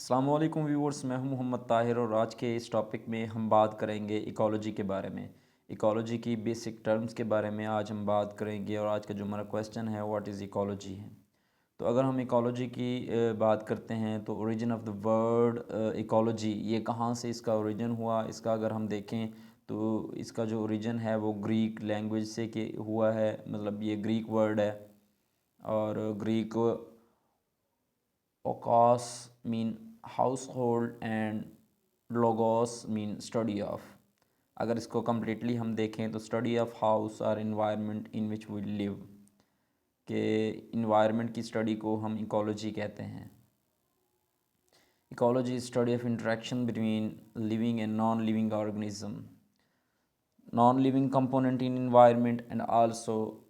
अस्सलाम वालेकुम व्यूअर्स, मैं हूं मोहम्मद ताहिर और आज के इस टॉपिक में हम बात करेंगे इकोलॉजी के बारे में। इकोलॉजी की बेसिक टर्म्स के बारे में आज हम बात करेंगे और आज का जो हमारा क्वेश्चन है व्हाट इज़ इकोलॉजी है। तो अगर हम इकोलॉजी की बात करते हैं तो origin of the word ecology, ये कहाँ से इसका ओरिजिन हुआ, इसका अगर हम देखें तो इसका जो ओरिजिन है वो ग्रीक लैंग्वेज से के हुआ है। मतलब ये ग्रीक वर्ड है और ग्रीक ओकॉस मीन हाउस होल्ड एंड लोगोस मीन स्टडी ऑफ। अगर इसको कम्प्लीटली हम देखें तो स्टडी ऑफ हाउस और environment in which we live, के इन्वायरमेंट की स्टडी को हम इकोलॉजी कहते हैं। Ecology is study of interaction between living and non living organism, non living component in environment and also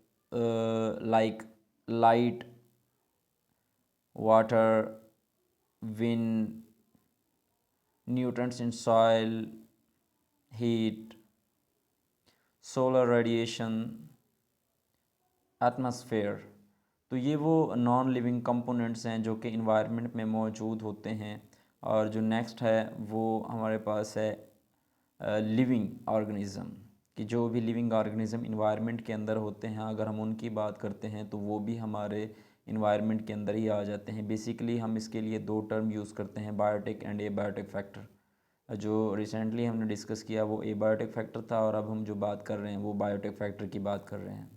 like light, water, wind, nutrients in soil, heat, solar radiation, atmosphere. तो ये वो non living components हैं जो कि environment में मौजूद होते हैं। और जो नेक्स्ट है वो हमारे पास है लिविंग ऑर्गेनिज़म, कि जो भी लिविंग ऑर्गेनिज़म इन्वायरमेंट के अंदर होते हैं, अगर हम उनकी बात करते हैं तो वो भी हमारे इन्वायरमेंट के अंदर ही आ जाते हैं। बेसिकली हम इसके लिए दो टर्म यूज़ करते हैं, बायोटिक एंड एबायोटिक फैक्टर। जो रिसेंटली हमने डिस्कस किया वो एबायोटिक फैक्टर था और अब हम जो बात कर रहे हैं वो बायोटिक फैक्टर की बात कर रहे हैं।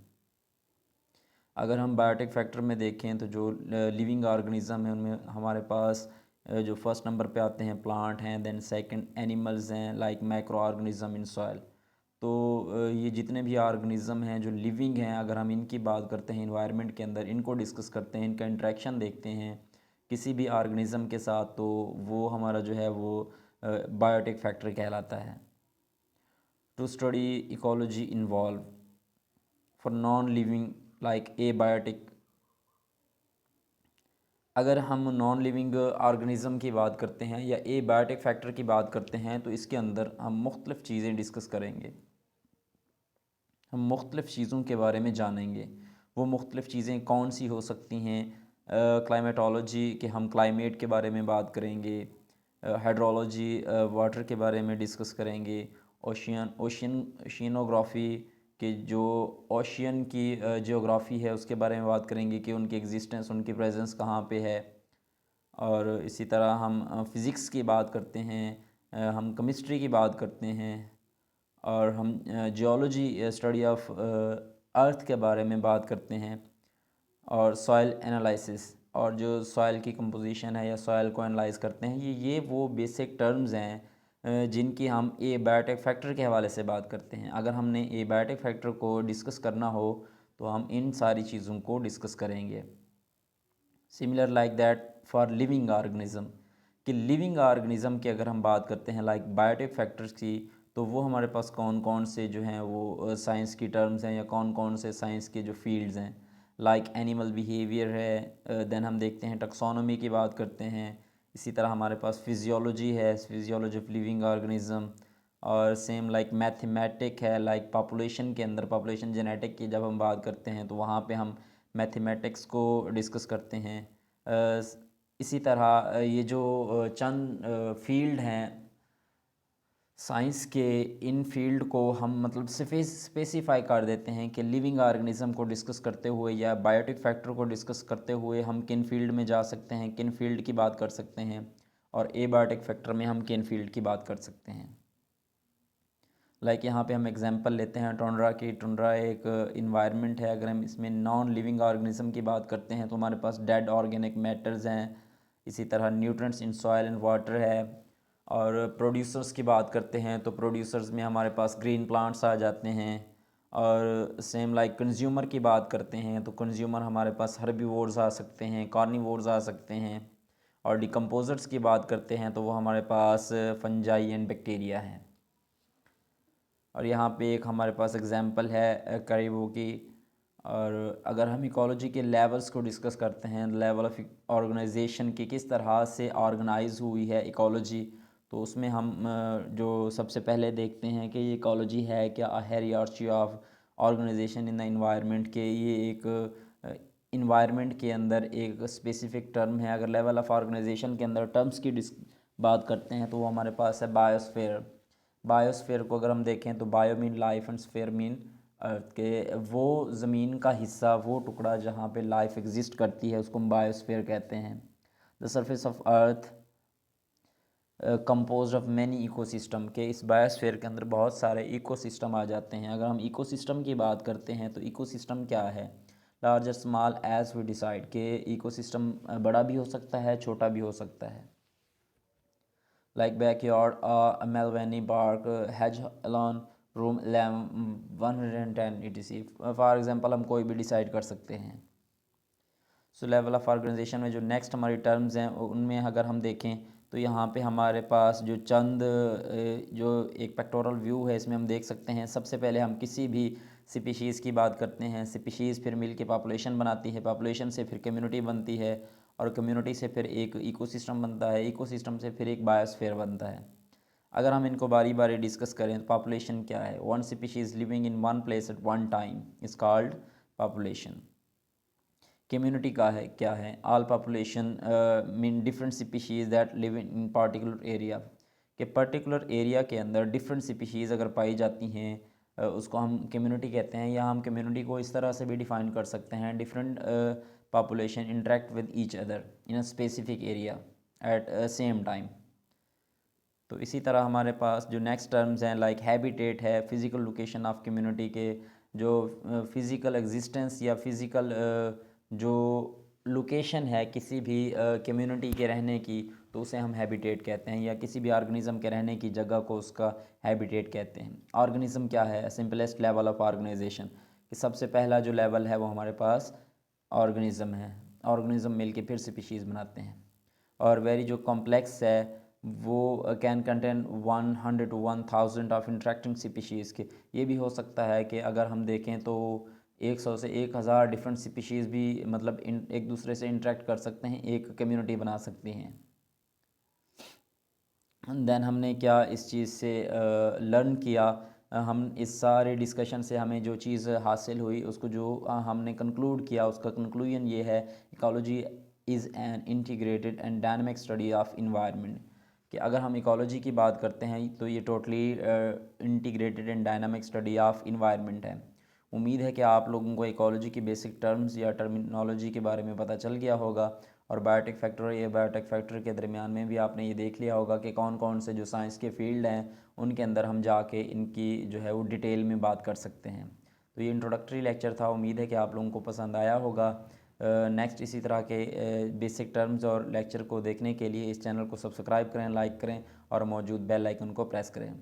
अगर हम बायोटिक फैक्टर में देखें तो जो लिविंग ऑर्गेनिज़म है उनमें हमारे पास जो फर्स्ट नंबर पे आते हैं प्लांट हैं, देन सेकंड एनिमल्स हैं like micro organism in soil. तो ये जितने भी ऑर्गेनिज़म हैं जो लिविंग हैं, अगर हम इनकी बात करते हैं इन्वायरमेंट के अंदर, इनको डिस्कस करते हैं, इनका इंट्रैक्शन देखते हैं किसी भी ऑर्गेनिज़म के साथ, तो वो हमारा जो है वो बायोटिक फैक्टर कहलाता है। To study ecology involve for non living like abiotic. अगर हम नॉन लिविंग ऑर्गेनिज़म की बात करते हैं या एबायोटिक फैक्टर की बात करते हैं तो इसके अंदर हम मुख्तलिफ़ चीज़ें डिस्कस करेंगे, हम मुख्तलिफ़ चीज़ों के बारे में जानेंगे। वो मुख्तलिफ़ चीज़ें कौन सी हो सकती हैं? क्लाइमेटोलॉजी के हम क्लाइमेट के बारे में बात करेंगे, हाइड्रोलॉजी वाटर के बारे में डिस्कस करेंगे, ओशियनोग्राफ़ी के जो ओशियन की जियोग्राफ़ी है उसके बारे में बात करेंगे कि उनकी एग्जिस्टेंस, उनकी प्रेजेंस कहाँ पे है। और इसी तरह हम फ़िज़िक्स की बात करते हैं, हम केमिस्ट्री की बात करते हैं और हम जियोलॉजी स्टडी ऑफ अर्थ के बारे में बात करते हैं और सॉइल एनालिसिस, और जो सॉइल की कंपोजिशन है या सॉइल को एनालाइज करते हैं, ये वो बेसिक टर्म्स हैं जिनकी हम एबायोटिक फैक्टर के हवाले से बात करते हैं। अगर हमने एबायोटिक फैक्टर को डिस्कस करना हो तो हम इन सारी चीज़ों को डिस्कस करेंगे। Similar like that for living organism, कि लिविंग ऑर्गेनिज़म की अगर हम बात करते हैं लाइक बायोटिक फैक्टर्स की, तो वो हमारे पास कौन कौन से जो हैं वो साइंस की टर्म्स हैं या कौन कौन से साइंस के जो फील्ड्स हैं। लाइक एनिमल बिहेवियर है, देन हम देखते हैं टैक्सोनॉमी की बात करते हैं। इसी तरह हमारे पास फिजियोलॉजी है, फिजियोलॉजी ऑफ लिविंग ऑर्गेनिज़म। और सेम लाइक मैथमेटिक है, लाइक पॉपुलेशन के अंदर पॉपुलेशन जेनेटिक की जब हम बात करते हैं तो वहाँ पे हम मैथमेटिक्स को डिस्कस करते हैं। इसी तरह ये जो चंद फील्ड हैं साइंस के, इन फील्ड को हम मतलब स्पेसिफाई कर देते हैं कि लिविंग ऑर्गेनिज़म को डिस्कस करते हुए या बायोटिक फैक्टर को डिस्कस करते हुए हम किन फील्ड में जा सकते हैं, किन फील्ड की बात कर सकते हैं, और एबायोटिक फैक्टर में हम किन फील्ड की बात कर सकते हैं। लाइक यहाँ पे हम एग्जांपल लेते हैं टुंड्रा की। टुंड्रा एक इन्वायरमेंट है। अगर हम इसमें नॉन लिविंग ऑर्गेनिज्म की बात करते हैं तो हमारे पास डेड ऑर्गेनिक मैटर्स हैं। इसी तरह nutrients in soil and water है। और प्रोड्यूसर्स की बात करते हैं तो प्रोड्यूसर्स में हमारे पास ग्रीन प्लांट्स आ जाते हैं। और सेम लाइक कंज्यूमर की बात करते हैं तो कंज्यूमर हमारे पास हर्बीवोर्स आ सकते हैं, कार्निवोर्स आ सकते हैं। और डिकम्पोजर्स की बात करते हैं तो वो हमारे पास फंजाई एंड बैक्टीरिया हैं। और यहाँ पे एक हमारे पास एग्जांपल है करीबों की। और अगर हम इकोलॉजी के लेवल्स को डिस्कस करते हैं, लेवल ऑफ ऑर्गेनाइजेशन की किस तरह से ऑर्गेनाइज हुई है इकोलॉजी, तो उसमें हम जो सबसे पहले देखते हैं कि ये इकोलॉजी है क्या, hierarchy of organisation in the environment, के ये एक इन्वायरमेंट के अंदर एक स्पेसिफिक टर्म है। अगर लेवल ऑफ ऑर्गेनाइजेशन के अंदर टर्म्स की बात करते हैं तो वो हमारे पास है बायोस्फीयर। बायोस्फीयर को अगर हम देखें तो bio mean life and sphere mean earth के वो ज़मीन का हिस्सा, वो टुकड़ा जहाँ पे लाइफ एग्जिस्ट करती है उसको हम बायोस्फीयर कहते हैं। The surface of earth compose of many ecosystem के इस बायोस्फीयर के अंदर बहुत सारे इकोसिस्टम आ जाते हैं। अगर हम इकोसिस्टम की बात करते हैं तो इकोसिस्टम क्या है, लार्ज और स्मॉल एज वी डिसाइड के इकोसिस्टम बड़ा भी हो सकता है, छोटा भी हो सकता है। Like backyard Melvaney park has alone room 110 etc for example हम कोई भी डिसाइड कर सकते हैं। सो लेवल ऑफ ऑर्गेनाइजेशन में जो नेक्स्ट हमारी टर्म्स हैं उनमें अगर हम देखें तो यहाँ पे हमारे पास जो चंद जो एक पेक्टोरल व्यू है इसमें हम देख सकते हैं। सबसे पहले हम किसी भी स्पीशीज़ की बात करते हैं, स्पीशीज़ फिर मिल के पॉपुलेशन बनाती है, पॉपुलेशन से फिर कम्युनिटी बनती है और कम्युनिटी से फिर एक इकोसिस्टम बनता है, इकोसिस्टम से फिर एक बायोस्फीयर बनता है। अगर हम इनको बारी बारी डिस्कस करें तो पॉपुलेशन क्या है, one species living in one place at one time is called population. Community का है क्या है, all population mean different species that live in particular area के पर्टिकुलर एरिया के अंदर डिफरेंट स्पीशीज़ अगर पाई जाती हैं उसको हम कम्युनिटी कहते हैं। या हम कम्युनिटी को इस तरह से भी डिफ़ाइन कर सकते हैं, different population interact with each other in a specific area at same time. तो इसी तरह हमारे पास जो नेक्स्ट टर्म्स हैं लाइक हैबिटेट है, फिज़िकल लोकेशन ऑफ कम्युनिटी के जो फिज़िकल एग्जिस्टेंस या फिज़िकल जो लोकेशन है किसी भी कम्युनिटी के रहने की तो उसे हम हैबिटेट कहते हैं, या किसी भी ऑर्गेनिज़म के रहने की जगह को उसका हैबिटेट कहते हैं। ऑर्गेनिज़म क्या है, सिंपलेस्ट लेवल ऑफ ऑर्गेनाइजेशन कि सबसे पहला जो लेवल है वो हमारे पास ऑर्गेनिज़म है। ऑर्गेनिज़म मिल के फिर स्पीशीज़ बनाते हैं। और वेरी जो कॉम्प्लेक्स है वो can contain 100 to 1000 of interacting species के। ये भी हो सकता है कि अगर हम देखें तो 100 से 1000 डिफरेंट स्पीशीज़ भी मतलब एक दूसरे से इंटरेक्ट कर सकते हैं, एक कम्युनिटी बना सकती हैं। देन हमने क्या इस चीज़ से लर्न किया, हम इस सारे डिस्कशन से हमें जो चीज़ हासिल हुई उसको जो हमने कंक्लूड किया उसका कंक्लूजन ये है, ecology is an integrated and dynamic study of environment. कि अगर हम इकोलॉजी की बात करते हैं तो ये totally integrated and dynamic study of environment है। उम्मीद है कि आप लोगों को इकोलॉजी की बेसिक टर्म्स या टर्मिनोलॉजी के बारे में पता चल गया होगा। और बायोटेक फैक्टर और ये बायोटेक फैक्टर के दरमियान में भी आपने ये देख लिया होगा कि कौन कौन से जो साइंस के फील्ड हैं उनके अंदर हम जाके इनकी जो है वो डिटेल में बात कर सकते हैं। तो ये इंट्रोडक्टरी लेक्चर था, उम्मीद है कि आप लोगों को पसंद आया होगा। नेक्स्ट इसी तरह के बेसिक टर्म्स और लेक्चर को देखने के लिए इस चैनल को सब्सक्राइब करें, लाइक करें और मौजूद बेल आइकन को प्रेस करें।